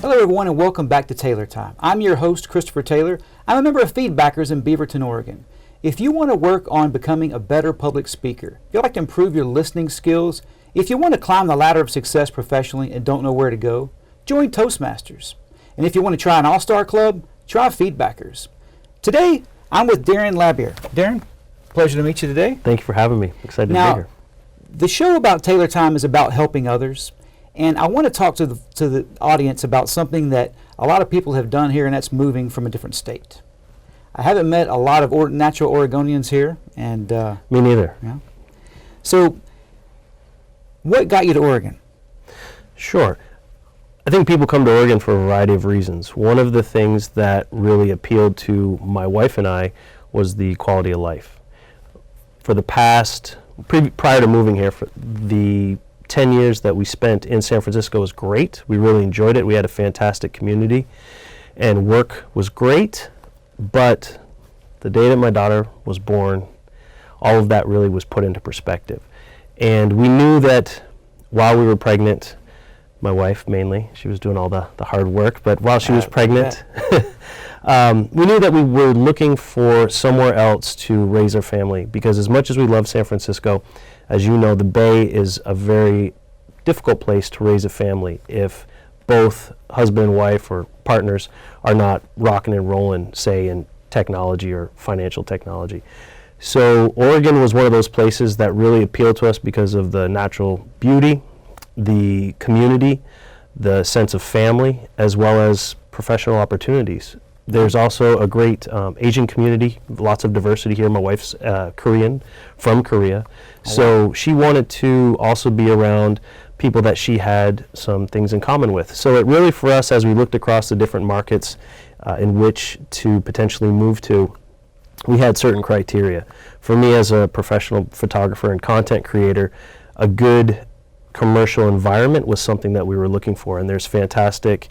Hello everyone and welcome back to Taylor Time. I'm your host, Kristopher Taylor. I'm a member of Feedbackers in Beaverton, Oregon. If you want to work on becoming a better public speaker, if you'd like to improve your listening skills, if you want to climb the ladder of success professionally and don't know where to go, join Toastmasters. And if you want to try an all-star club, try Feedbackers. Today, I'm with Daryn Labier. Darren, pleasure to meet you today. Thank you for having me. Excited to be here. The show about Taylor Time is about helping others. And I want to talk to the audience about something that a lot of people have done here, and that's moving from a different state. I haven't met a lot of natural Oregonians here, and me neither. Yeah. So, what got you to Oregon? Sure. I think people come to Oregon for a variety of reasons. One of the things that really appealed to my wife and I was the quality of life. For the past, prior to moving here, for the 10 years that we spent in San Francisco was great. We really enjoyed it. We had a fantastic community, and work was great. But the day that my daughter was born, all of that really was put into perspective. And we knew that while we were pregnant, my wife mainly, she was doing all the hard work, but while she was pregnant, we knew that we were looking for somewhere else to raise our family, because as much as we love San Francisco, as you know, the Bay is a very difficult place to raise a family if both husband and wife or partners are not rocking and rolling, say, in technology or financial technology. So Oregon was one of those places that really appealed to us because of the natural beauty, the community, the sense of family, as well as professional opportunities. There's also a great Asian community, lots of diversity here. My wife's Korean, from Korea. So she wanted to also be around people that she had some things in common with. So it really, for us, as we looked across the different markets in which to potentially move to, we had certain criteria. For me, as a professional photographer and content creator, a good commercial environment was something that we were looking for. And there's fantastic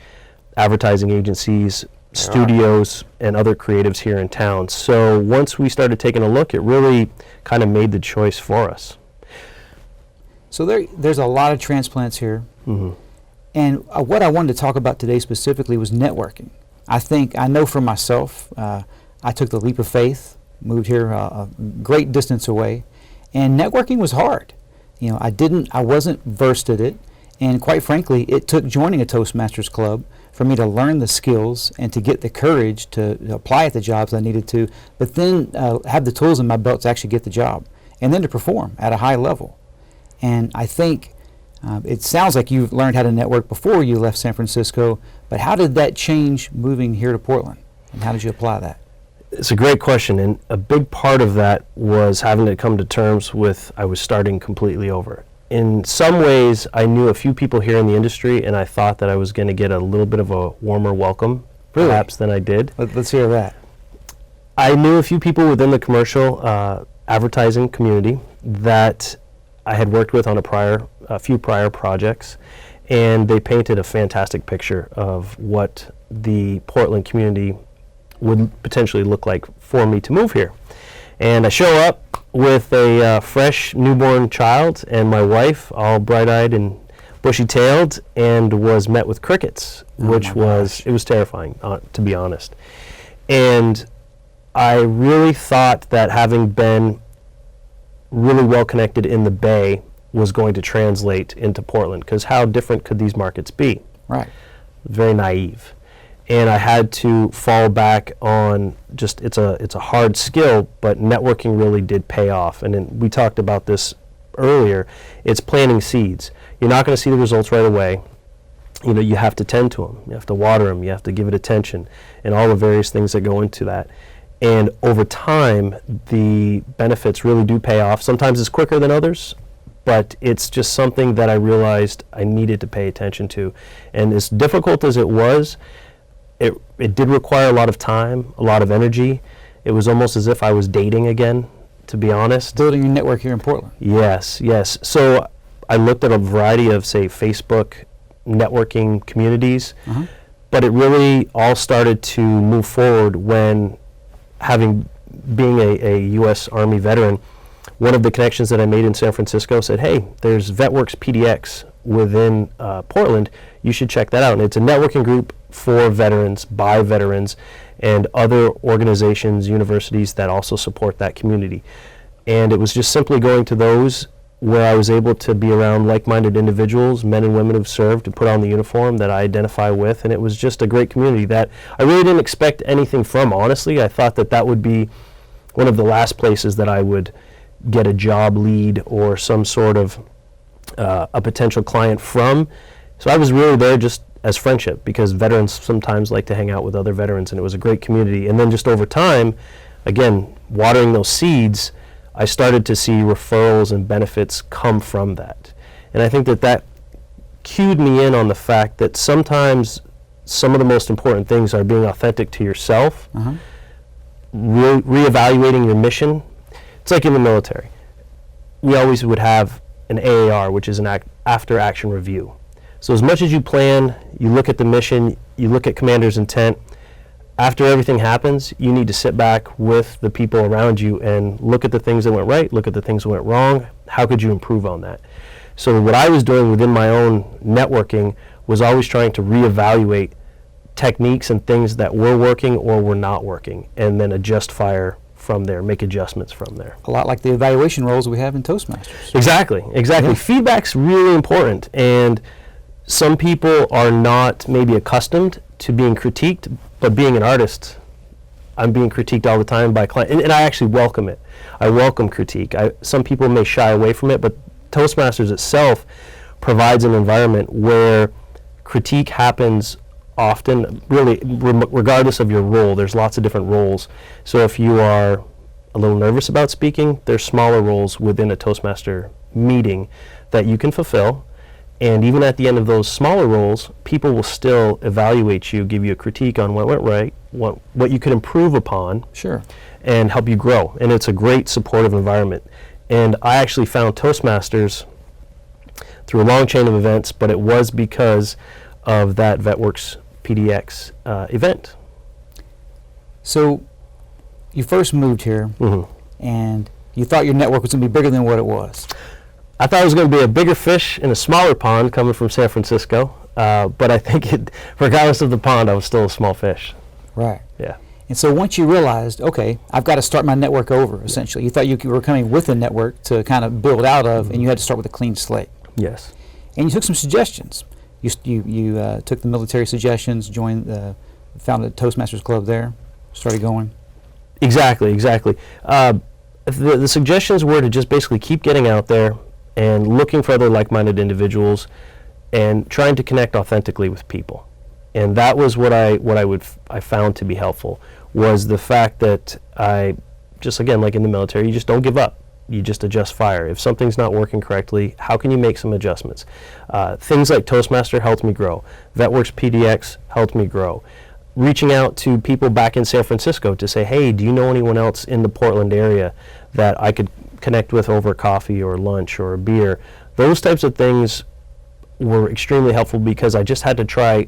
advertising agencies, studios, and other creatives here in town. So once we started taking a look, it really kind of made the choice for us. So there's a lot of transplants here. Mm-hmm. And what I wanted to talk about today specifically was networking. I know for myself, I took the leap of faith, moved here a great distance away, and networking was hard. You know, I wasn't versed at it, and quite frankly, it took joining a Toastmasters club for me to learn the skills and to get the courage to apply at the jobs I needed to, but then have the tools in my belt to actually get the job, and then to perform at a high level. And I think it sounds like you've learned how to network before you left San Francisco, but how did that change moving here to Portland, and how did you apply that? It's a great question, and a big part of that was having to come to terms with I was starting completely over. In some ways, I knew a few people here in the industry, and I thought that I was going to get a little bit of a warmer welcome, perhaps, than I did. Let's hear that. I knew a few people within the commercial advertising community that I had worked with on a few prior projects, and they painted a fantastic picture of what the Portland community would potentially look like for me to move here. And I show up with a fresh newborn child and my wife, all bright-eyed and bushy-tailed, and was met with crickets, which was terrifying, to be honest. And I really thought that having been really well connected in the Bay was going to translate into Portland, because how different could these markets be? Right. Very naive. And I had to fall back on just, it's a hard skill, but networking really did pay off. And then we talked about this earlier. It's planting seeds. You're not going to see the results right away. You know, you have to tend to them. You have to water them. You have to give it attention, and all the various things that go into that. And over time, the benefits really do pay off. Sometimes it's quicker than others, but it's just something that I realized I needed to pay attention to. And as difficult as it was, it did require a lot of time, a lot of energy. It was almost as if I was dating again, to be honest. Building your network here in Portland. Yes. So I looked at a variety of, say, Facebook networking communities, but it really all started to move forward when, being a U.S. Army veteran, one of the connections that I made in San Francisco said, hey, there's VetWorks PDX within Portland, you should check that out. And it's a networking group for veterans, by veterans, and other organizations, universities that also support that community. And it was just simply going to those where I was able to be around like-minded individuals, men and women who've served, to put on the uniform that I identify with, and it was just a great community that I really didn't expect anything from, honestly. I thought that that would be one of the last places that I would get a job lead or some sort of a potential client from. So I was really there just as friendship, because veterans sometimes like to hang out with other veterans, and it was a great community. And then just over time, again, watering those seeds, I started to see referrals and benefits come from that. And I think that that cued me in on the fact that sometimes some of the most important things are being authentic to yourself, reevaluating your mission. It's like in the military. We always would have an AAR, which is an after-action review. So as much as you plan, you look at the mission, you look at commander's intent, after everything happens, you need to sit back with the people around you and look at the things that went right, look at the things that went wrong. How could you improve on that? So what I was doing within my own networking was always trying to reevaluate techniques and things that were working or were not working, and then adjust fire from there, make adjustments from there. A lot like the evaluation roles we have in Toastmasters. Exactly. Yeah. Feedback's really important, and some people are not maybe accustomed to being critiqued, but being an artist, I'm being critiqued all the time by clients, and I actually welcome it. I welcome critique. Some people may shy away from it, but Toastmasters itself provides an environment where critique happens often, really, regardless of your role. There's lots of different roles. So if you are a little nervous about speaking, there's smaller roles within a Toastmaster meeting that you can fulfill. And even at the end of those smaller roles, people will still evaluate you, give you a critique on what went right, what you could improve upon, sure, and help you grow. And it's a great supportive environment. And I actually found Toastmasters through a long chain of events, but it was because of that VetWorks PDX event. So you first moved here, and you thought your network was going to be bigger than what it was. I thought it was going to be a bigger fish in a smaller pond coming from San Francisco, but I think regardless of the pond, I was still a small fish. Right. Yeah. And so once you realized, okay, I've got to start my network over, essentially. You thought you were coming with a network to kind of build out of, and you had to start with a clean slate. Yes. And you took some suggestions. You took the military suggestions, founded a Toastmasters club there, started going. Exactly. The suggestions were to just basically keep getting out there and looking for other like-minded individuals and trying to connect authentically with people. And that was what I found to be helpful, was the fact that I just, again, like in the military, you just don't give up. You just adjust fire. If something's not working correctly, how can you make some adjustments? Things like Toastmaster helped me grow. VetWorks PDX helped me grow. Reaching out to people back in San Francisco to say, hey, do you know anyone else in the Portland area that I could connect with over coffee or lunch or a beer? Those types of things were extremely helpful, because I just had to try.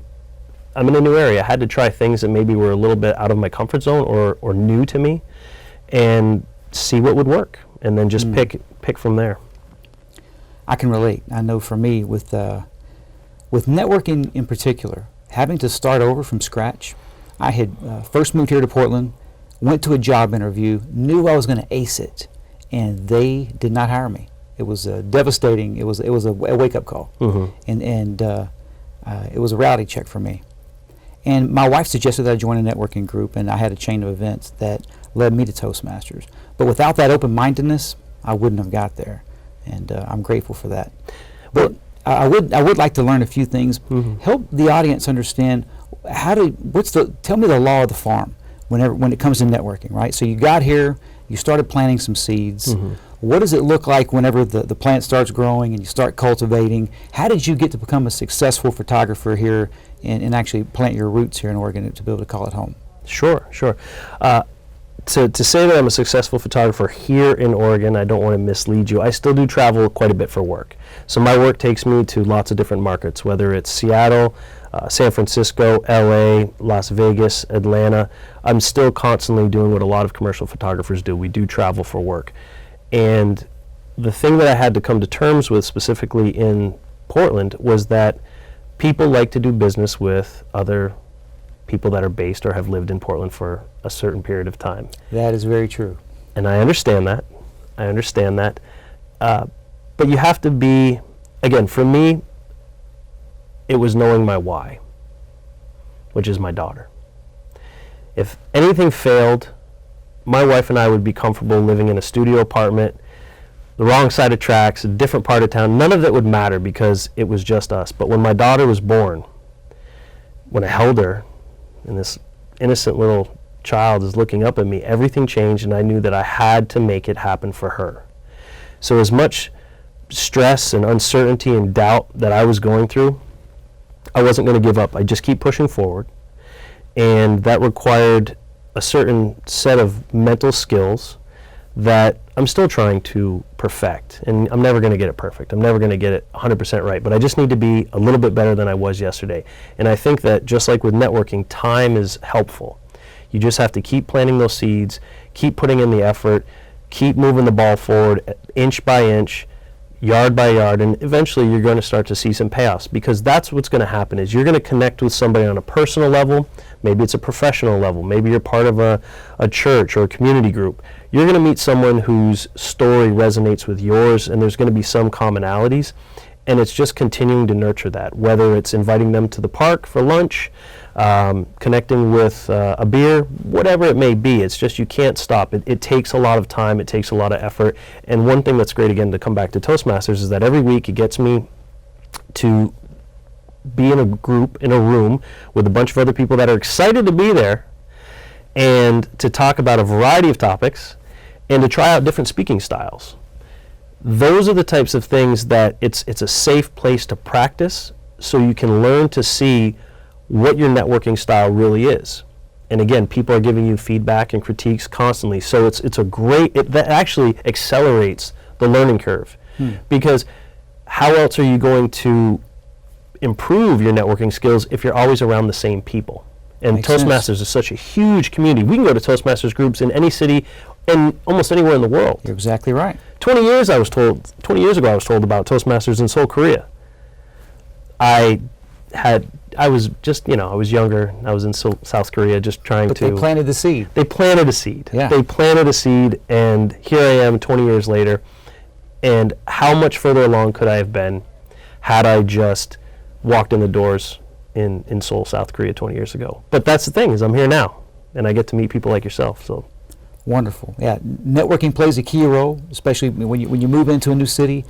I'm in a new area. I had to try things that maybe were a little bit out of my comfort zone or new to me, and see what would work, and then just pick from there. I can relate. I know for me, with networking in particular, having to start over from scratch. I had first moved here to Portland, went to a job interview, knew I was going to ace it, and they did not hire me. It was devastating. It was a wake-up call, and it was a reality check for me. And my wife suggested that I join a networking group, and I had a chain of events that led me to Toastmasters. But without that open-mindedness, I wouldn't have got there, and I'm grateful for that. But I would like to learn a few things. Help the audience understand tell me the law of the farm when it comes to networking, right? So you got here, you started planting some seeds. What does it look like whenever the plant starts growing and you start cultivating? How did you get to become a successful photographer here and actually plant your roots here in Oregon to be able to call it home? Sure. To say that I'm a successful photographer here in Oregon, I don't want to mislead you. I still do travel quite a bit for work. So my work takes me to lots of different markets, whether it's Seattle, San Francisco, LA, Las Vegas, Atlanta. I'm still constantly doing what a lot of commercial photographers do. We do travel for work. And the thing that I had to come to terms with, specifically in Portland was that people like to do business with other people that are based or have lived in Portland for a certain period of time. That is very true. And I understand that. I understand that. But you have to be, again, for me, it was knowing my why, which is my daughter. If anything failed, my wife and I would be comfortable living in a studio apartment, the wrong side of tracks, a different part of town. None of it would matter because it was just us. But when my daughter was born, when I held her, and this innocent little child is looking up at me, everything changed, and I knew that I had to make it happen for her. So as much stress and uncertainty and doubt that I was going through, I wasn't going to give up. I just keep pushing forward. And that required a certain set of mental skills that I'm still trying to perfect. And I'm never going to get it perfect. I'm never going to get it 100% right. But I just need to be a little bit better than I was yesterday. And I think that just like with networking, time is helpful. You just have to keep planting those seeds, keep putting in the effort, keep moving the ball forward inch by inch, yard by yard, and eventually you're going to start to see some payoffs, because that's what's going to happen is you're going to connect with somebody on a personal level. Maybe it's a professional level. Maybe you're part of a church or a community group. You're going to meet someone whose story resonates with yours, and there's going to be some commonalities, and it's just continuing to nurture that, whether it's inviting them to the park for lunch, connecting with a beer, whatever it may be. It's just you can't stop. It takes a lot of time. It takes a lot of effort. And one thing that's great, again, to come back to Toastmasters, is that every week it gets me to be in a group, in a room, with a bunch of other people that are excited to be there and to talk about a variety of topics and to try out different speaking styles. Those are the types of things that it's a safe place to practice, so you can learn to see what your networking style really is. And again, people are giving you feedback and critiques constantly, so it's a great, that actually accelerates the learning curve. Because how else are you going to improve your networking skills if you're always around the same people? And Makes Toastmasters sense. is such a huge community. We can go to Toastmasters groups in any city and almost anywhere in the world. You're exactly right. 20 years ago I was told about Toastmasters in Seoul, Korea. I was just, I was younger. I was in South Korea just trying But to... they planted the seed. They planted a seed. Yeah. They planted a seed, and here I am 20 years later. And how much further along could I have been had I just walked in the doors in Seoul, South Korea 20 years ago? But that's the thing, is I'm here now, and I get to meet people like yourself. So Wonderful. Yeah, networking plays a key role, especially when you move into a new city.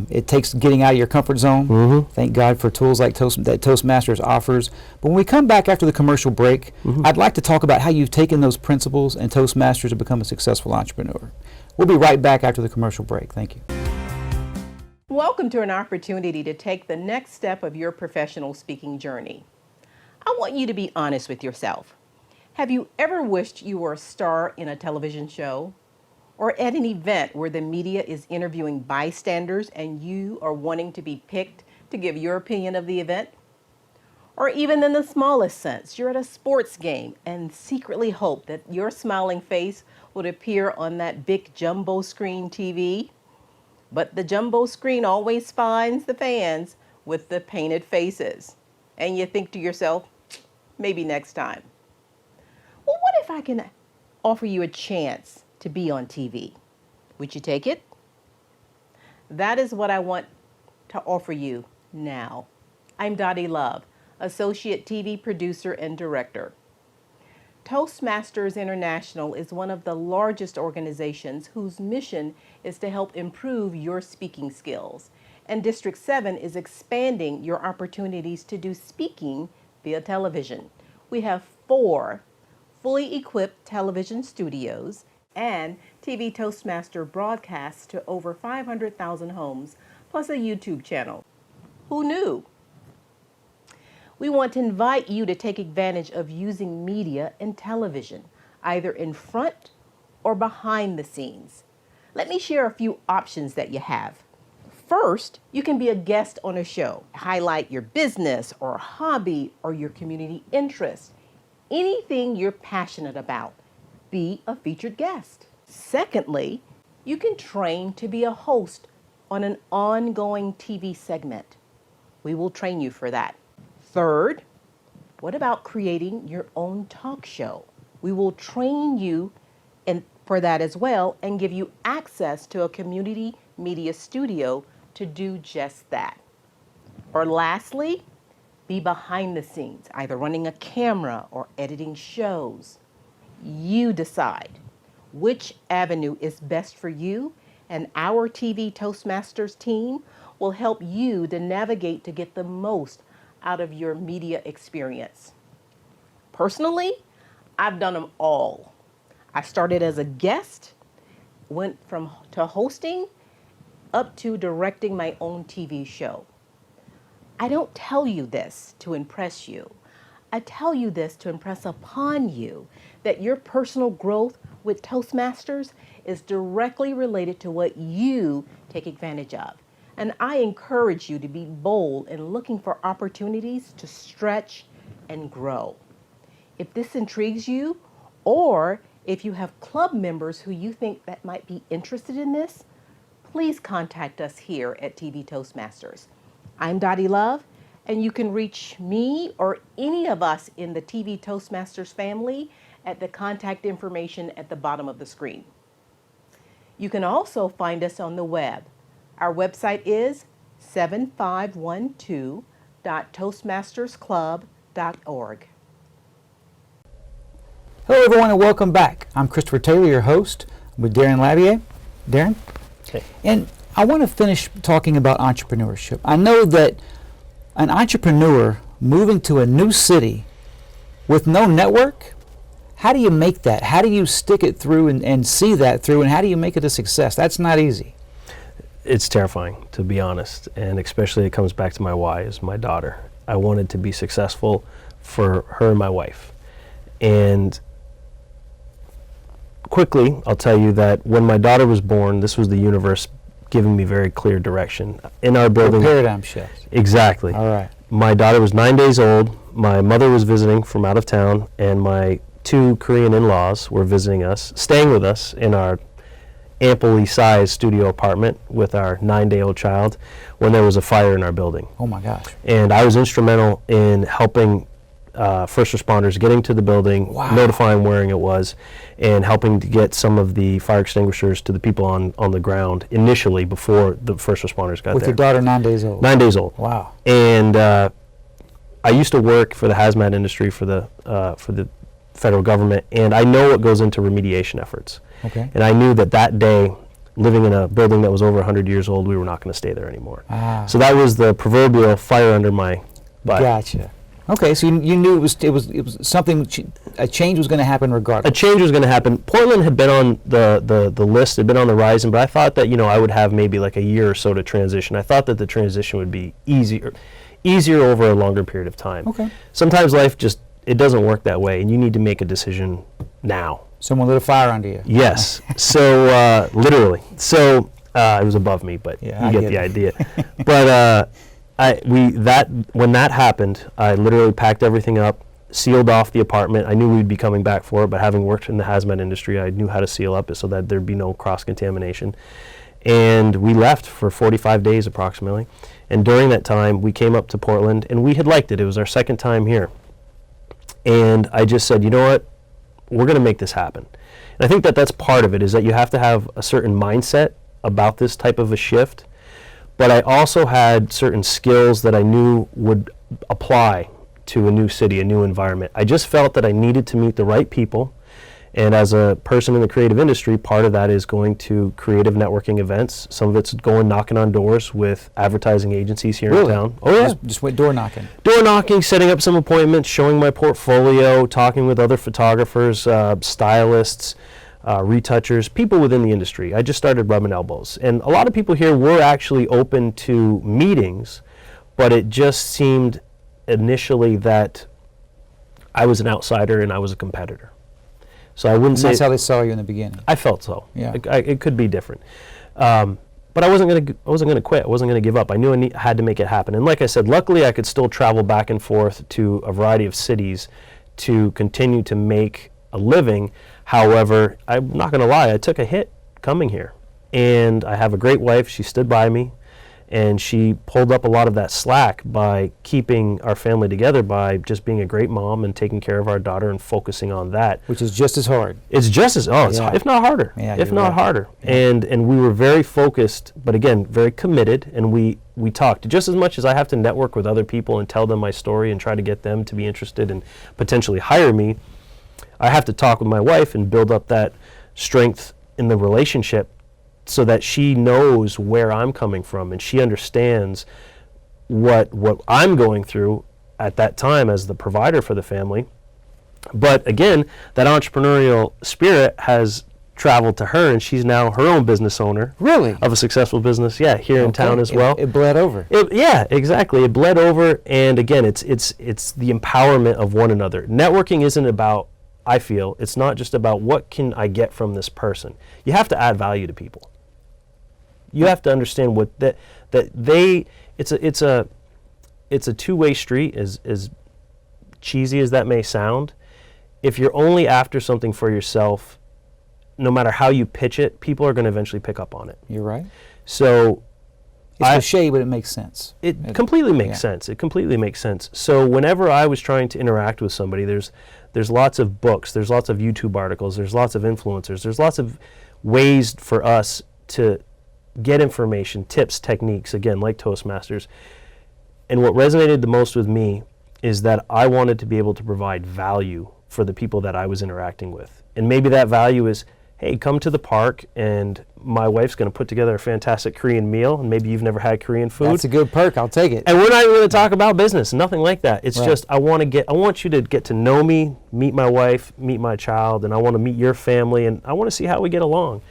It takes getting out of your comfort zone. Thank God for tools like that Toastmasters offers. But when we come back after the commercial break, I'd like to talk about how you've taken those principles and Toastmasters to become a successful entrepreneur. We'll be right back after the commercial break. Thank you. Welcome to an opportunity to take the next step of your professional speaking journey. I want you to be honest with yourself. Have you ever wished you were a star in a television show, or at an event where the media is interviewing bystanders and you are wanting to be picked to give your opinion of the event? Or even in the smallest sense, you're at a sports game and secretly hope that your smiling face would appear on that big jumbo screen TV? But the jumbo screen always finds the fans with the painted faces. And you think to yourself, maybe next time. Well, what if I can offer you a chance to be on TV? Would you take it? That is what I want to offer you now. I'm Dottie Love, Associate TV Producer and Director. Toastmasters International is one of the largest organizations whose mission is to help improve your speaking skills. And District 7 is expanding your opportunities to do speaking via television. We have 4 fully equipped television studios and TV Toastmaster broadcasts to over 500,000 homes, plus a YouTube channel. Who knew? We want to invite you to take advantage of using media and television, either in front or behind the scenes. Let me share a few options that you have. First, you can be a guest on a show. Highlight your business or hobby or your community interest. Anything you're passionate about. Be a featured guest. Secondly, you can train to be a host on an ongoing TV segment. We will train you for that. Third, what about creating your own talk show? We will train you for that as well and give you access to a community media studio to do just that. Or lastly, be behind the scenes, either running a camera or editing shows. You decide which avenue is best for you, and our TV Toastmasters team will help you to navigate to get the most out of your media experience. Personally, I've done them all. I started as a guest, went to hosting, up to directing my own TV show. I don't tell you this to impress you. I tell you this to impress upon you that your personal growth with Toastmasters is directly related to what you take advantage of. And I encourage you to be bold in looking for opportunities to stretch and grow. If this intrigues you, or if you have club members who you think that might be interested in this, please contact us here at TV Toastmasters. I'm Dottie Love, and you can reach me or any of us in the TV Toastmasters family at the contact information at the bottom of the screen. You can also find us on the web. Our website is 7512.toastmastersclub.org. Hello, everyone, and welcome back. I'm Kristopher Taylor, your host, with Daryn Labier. Darren? Okay. And I want to finish talking about entrepreneurship. I know that an entrepreneur moving to a new city with no network, how do you make that? How do you stick it through and see that through, and how do you make it a success? That's not easy. It's terrifying, to be honest, and especially it comes back to my why, is my daughter. I wanted to be successful for her and my wife. And quickly, I'll tell you that when my daughter was born, this was the universe giving me very clear direction. In our building... A paradigm shift. Exactly. All right. My daughter was 9 days old. My mother was visiting from out of town, and my 2 Korean in-laws were visiting us, staying with us in our amply sized studio apartment with our 9-day-old child when there was a fire in our building. Oh my gosh. And I was instrumental in helping first responders getting to the building, Wow. notifying where it was, and helping to get some of the fire extinguishers to the people on the ground initially before the first responders got With there. your daughter 9 days old. 9 days old. Wow. And I used to work for the hazmat industry for the federal government, and I know what goes into remediation efforts. Okay. And I knew that that day, living in a building that was over 100 years old, we were not going to stay there anymore. Ah. So that was the proverbial fire under my butt. Gotcha. Okay, so you knew it was something, a change was going to happen regardless. A change was going to happen. Portland had been on the list, had been on the horizon, but I thought that, I would have maybe like a year or so to transition. I thought that the transition would be easier over a longer period of time. Okay. Sometimes life it doesn't work that way, and you need to make a decision now. Someone lit a fire under you. Yes. So literally. So it was above me, but Yeah, you I get get the it. idea. But when that happened, I literally packed everything up, sealed off the apartment. I knew we'd be coming back for it, but having worked in the hazmat industry, I knew how to seal up so that there'd be no cross-contamination. And we left for 45 days approximately. And during that time, we came up to Portland, and we had liked it. It was our second time here. And I just said, you know what? We're going to make this happen. And I think that that's part of it, is that you have to have a certain mindset about this type of a shift. But I also had certain skills that I knew would apply to a new city, a new environment. I just felt that I needed to meet the right people. And as a person in the creative industry, part of that is going to creative networking events. Some of it's going knocking on doors with advertising agencies here in town. Oh yeah. Just went door knocking. Door knocking, setting up some appointments, showing my portfolio, talking with other photographers, stylists, retouchers, people within the industry. I just started rubbing elbows. And a lot of people here were actually open to meetings, but it just seemed initially that I was an outsider and I was a competitor. So I wouldn't And say... that's how they saw you in the beginning. I felt so. Yeah. It could be different. But I wasn't going to quit. I wasn't going to give up. I knew I had to make it happen. And like I said, luckily I could still travel back and forth to a variety of cities to continue to make a living. However, I'm not going to lie, I took a hit coming here. And I have a great wife. She stood by me. And she pulled up a lot of that slack by keeping our family together by just being a great mom and taking care of our daughter and focusing on that. Which is just as hard. It's just as, Yeah. if not harder, Yeah, if you're not right. harder. Yeah. And we were very focused, but again, very committed, and we talked. Just as much as I have to network with other people and tell them my story and try to get them to be interested and potentially hire me, I have to talk with my wife and build up that strength in the relationship so that she knows where I'm coming from and she understands what I'm going through at that time as the provider for the family. But again, that entrepreneurial spirit has traveled to her, and she's now her own business owner. Really? Of a successful business, here in town as well. It bled over. Yeah, exactly. It bled over, and again, it's the empowerment of one another. Networking isn't about, I feel, it's not just about what can I get from this person. You have to add value to people. You have to understand what it's a two-way street, as cheesy as that may sound. If you're only after something for yourself, no matter how you pitch it, people are going to eventually pick up on it. You're right. So It's cliche, but it makes sense. it completely makes sense. It completely makes sense. So whenever I was trying to interact with somebody, there's lots of books, there's lots of YouTube articles, there's lots of influencers, there's lots of ways for us to get information, tips, techniques, again, like Toastmasters. And what resonated the most with me is that I wanted to be able to provide value for the people that I was interacting with. And maybe that value is, hey, come to the park and my wife's going to put together a fantastic Korean meal, and maybe you've never had Korean food. That's a good perk. I'll take it. And we're not even going to talk about business, nothing like that. It's Right. just I want you to get to know me, meet my wife, meet my child, and I want to meet your family, and I want to see how we get along.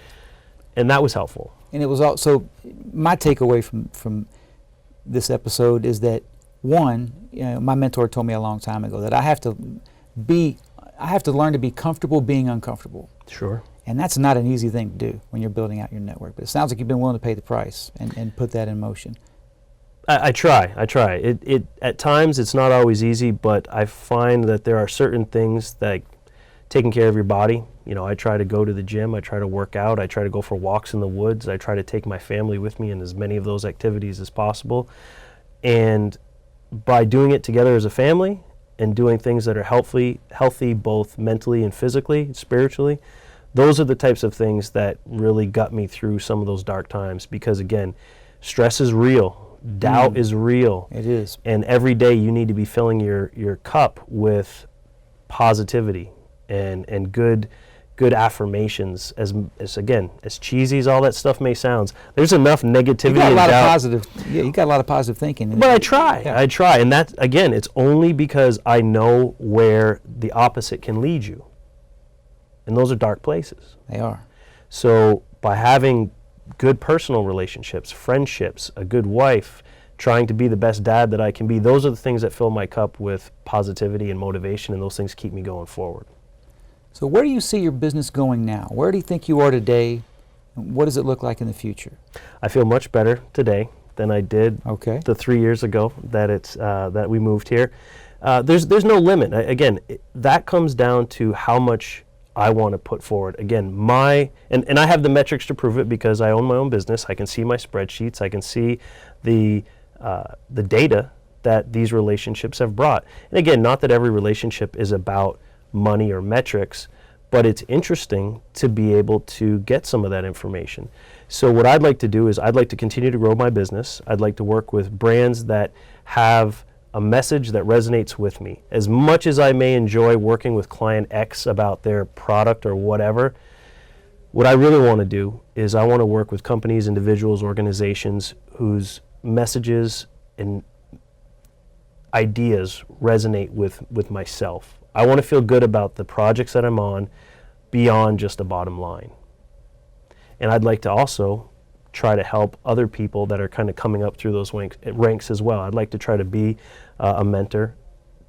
And that was helpful. And it was also, my takeaway from this episode is that, one, my mentor told me a long time ago that I have to learn to be comfortable being uncomfortable. Sure. And that's not an easy thing to do when you're building out your network. But it sounds like you've been willing to pay the price and put that in motion. I try. It at times it's not always easy, but I find that there are certain things that taking care of your body. I try to go to the gym, I try to work out, I try to go for walks in the woods, I try to take my family with me in as many of those activities as possible. And by doing it together as a family and doing things that are healthy both mentally and physically, spiritually, those are the types of things that really got me through some of those dark times, because again, stress is real, doubt is real. It is. And every day you need to be filling your cup with positivity and good affirmations. As again, as cheesy as all that stuff may sound, there's enough negativity you got a lot and doubt. of positive. Yeah, you got a lot of positive thinking. But I try, Yeah. and that again, it's only because I know where the opposite can lead you, and those are dark places. They are. So by having good personal relationships, friendships, a good wife, trying to be the best dad that I can be, those are the things that fill my cup with positivity and motivation, and those things keep me going forward. So where do you see your business going now? Where do you think you are today? And what does it look like in the future? I feel much better today than I did the 3 years ago that we moved here. There's no limit. That comes down to how much I want to put forward. Again, and I have the metrics to prove it because I own my own business. I can see my spreadsheets. I can see the data that these relationships have brought. And again, not that every relationship is about money or metrics, but it's interesting to be able to get some of that information. So what I'd like to do is I'd like to continue to grow my business. I'd like to work with brands that have a message that resonates with me. As much as I may enjoy working with client X about their product or whatever, what I really want to do is I want to work with companies, individuals, organizations whose messages and ideas resonate with myself. I want to feel good about the projects that I'm on beyond just a bottom line. And I'd like to also try to help other people that are kind of coming up through those ranks as well. I'd like to try to be a mentor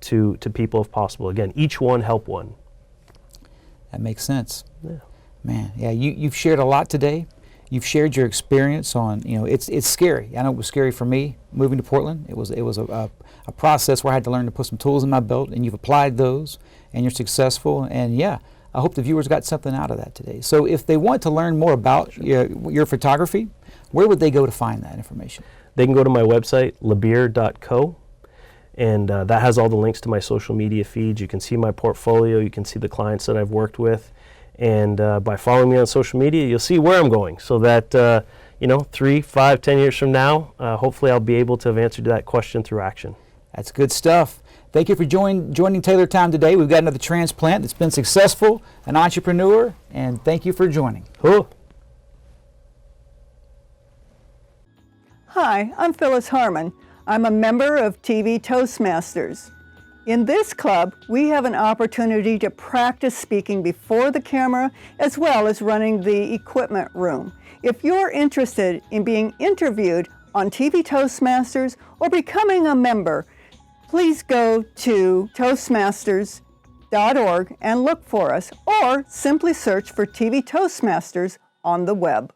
to people if possible. Again, each one help one. That makes sense. Yeah. Man, yeah, you've shared a lot today. You've shared your experience on, it's scary. I know it was scary for me moving to Portland. It was a process where I had to learn to put some tools in my belt, and you've applied those, and you're successful. And yeah, I hope the viewers got something out of that today. So if they want to learn more about your photography, where would they go to find that information? they can go to my website, labier.co, and that has all the links to my social media feeds. You can see my portfolio, you can see the clients that I've worked with, and by following me on social media, you'll see where I'm going, so that 3, 5, 10 years from now, hopefully I'll be able to have answered that question through action. That's good stuff. Thank you for joining Taylor Time today. We've got another transplant that's been successful, an entrepreneur, and thank you for joining. Cool. Hi, I'm Phyllis Harmon. I'm a member of TV Toastmasters. In this club, we have an opportunity to practice speaking before the camera as well as running the equipment room. If you're interested in being interviewed on TV Toastmasters or becoming a member, please go to toastmasters.org and look for us, or simply search for TV Toastmasters on the web.